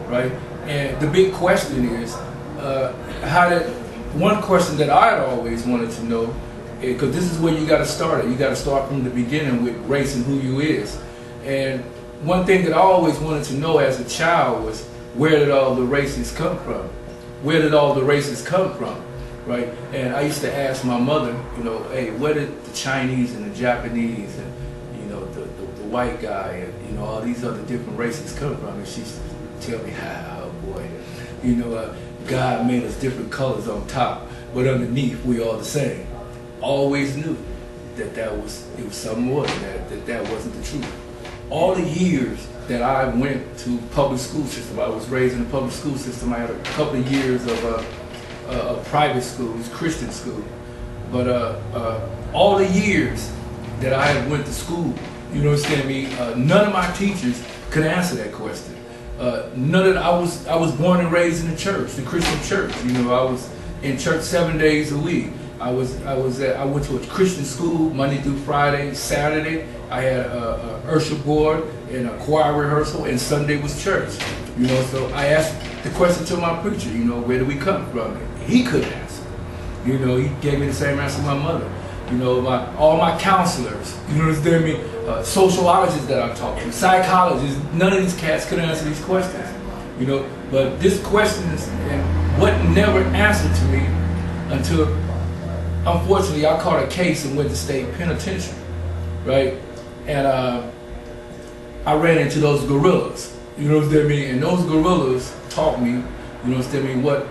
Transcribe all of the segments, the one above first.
right? And the big question is, one question that I'd always wanted to know, because this is where you got to start it. You got to start from the beginning with race and who you is. And one thing that I always wanted to know as a child was, where did all the races come from? Where did all the races come from, right? And I used to ask my mother, you know, hey, where did the Chinese and the Japanese and, you know, the white guy and, you know, all these other different races come from? And she used to tell me, oh boy, you know, God made us different colors on top, but underneath we all the same. Always knew that it was something more than that, that wasn't the truth. All the years that I went to public school system, I was raised in a public school system. I had a couple of years of private schools, Christian school. But all the years that I went to school, you know what I'm saying, none of my teachers could answer that question. I was born and raised in the church, the Christian church. You know, I was in church 7 days a week. I went to a Christian school Monday through Friday. Saturday I had a Ursha board and a choir rehearsal, and Sunday was church. You know, so I asked the question to my preacher, you know, where do we come from? And he couldn't answer. You know, he gave me the same answer my mother. You know, all my counselors, you know what I mean, sociologists that I talked to, psychologists, none of these cats could answer these questions. You know, but this question is, and what never answered to me until, unfortunately, I caught a case and went to state penitentiary, right? And I ran into those gorillas, you know what I mean? And those gorillas taught me, you know what I mean, what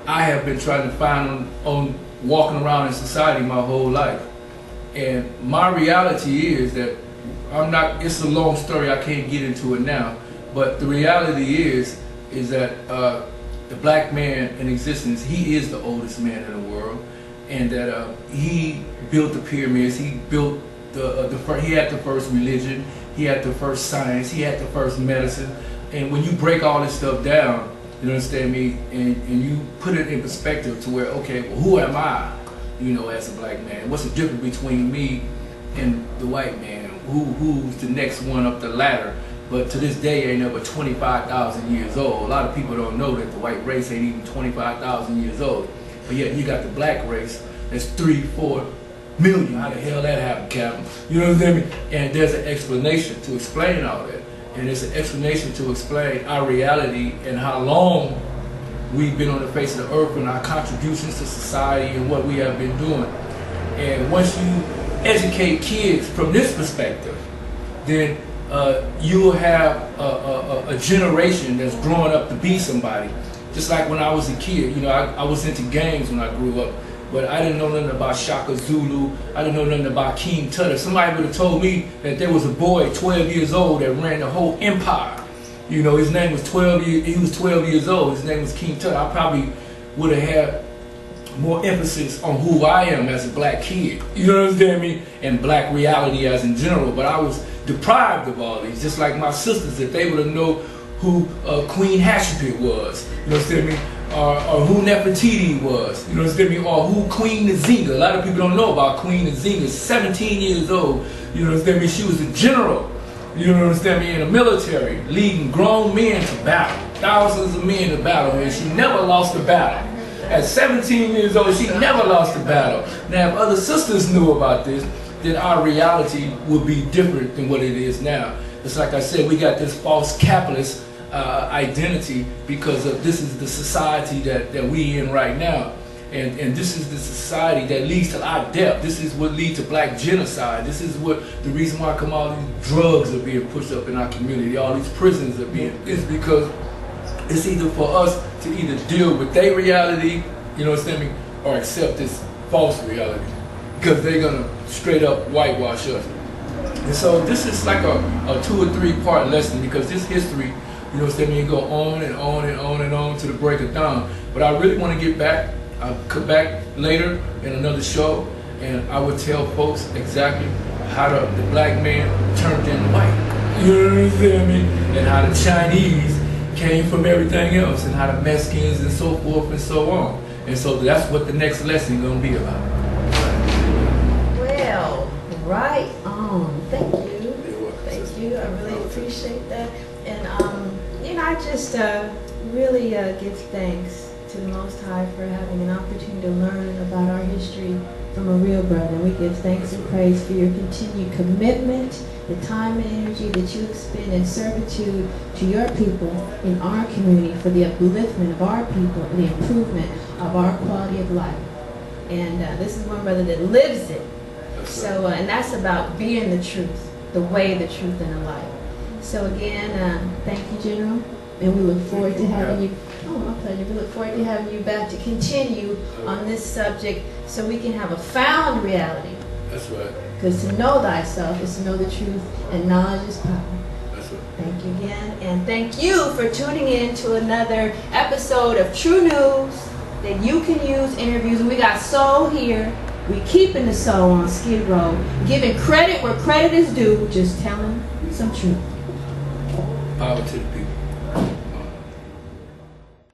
I have been trying to find on walking around in society my whole life. And my reality is that it's a long story, I can't get into it now, but the reality is that the black man in existence, he is the oldest man in the world. And that he built the pyramids, he built he had the first religion, he had the first science, he had the first medicine. And when you break all this stuff down, you understand me, and you put it in perspective to where, okay, well, who am I, you know, as a black man? What's the difference between me and the white man? Who's the next one up the ladder? But to this day, ain't over 25,000 years old. A lot of people don't know that the white race ain't even 25,000 years old. But yet you got the black race that's 3-4 million. How the hell that happened, Captain? You know what I mean? And there's an explanation to explain all that. And there's an explanation to explain our reality and how long we've been on the face of the earth and our contributions to society and what we have been doing. And once you educate kids from this perspective, then you will have a generation that's growing up to be somebody. Just like when I was a kid, you know, I was into games when I grew up, but I didn't know nothing about Shaka Zulu. I didn't know nothing about King Tut. If somebody would have told me that there was a boy 12 years old that ran the whole empire, you know, his name was 12 years old, his name was King Tut, I probably would have had more emphasis on who I am as a black kid, you know what I mean, and black reality as in general. But I was deprived of all these, just like my sisters, if they would have known who Queen Hatshepsut was, you know what I mean, or who Nefertiti was, you know what I mean, or who Queen Nzinga. A lot of people don't know about Queen Nzinga. 17 years old, you know what I mean, she was a general, you know what I mean, in the military, leading grown men to battle, thousands of men to battle, and she never lost a battle. At 17 years old, she never lost a battle. Now, if other sisters knew about this, then our reality would be different than what it is now. It's like I said, we got this false capitalist identity because of this is the society that we in right now. And this is the society that leads to our death. This is what leads to black genocide. This is what the reason why all these drugs are being pushed up in our community, all these prisons are being, is because it's either for us to either deal with their reality, you know what I'm saying, or accept this false reality, because they're gonna straight up whitewash us. And so this is like a 2 or 3 part lesson, because this history, you know what I'm saying, go on and on and on and on to the break of dawn. But I really want to get back. I'll come back later in another show, and I would tell folks exactly how the black man turned into white. You know what I'm saying? And how the Chinese came from everything else, and how the Mexicans and so forth and so on. And so that's what the next lesson is going to be about. Well, right on. Thank you. Thank you. I really appreciate that. And, you know, I just really give thanks to the Most High for having an opportunity to learn about our history from a real brother. We give thanks and praise for your continued commitment, the time and energy that you expend in servitude to your people in our community for the upliftment of our people and the improvement of our quality of life. And this is one brother that lives it. So, and that's about being the truth, the way, the truth, and the life. So again, thank you, General, and we look forward to having you. Oh, my pleasure. We look forward to having you back to continue on this subject so we can have a found reality. That's right. Because to know thyself is to know the truth, and knowledge is power. That's right. Thank you again, and thank you for tuning in to another episode of True News that you can use interviews. And we got Soul here. We keeping the soul on Skid Row, giving credit where credit is due, just telling some truth. Power to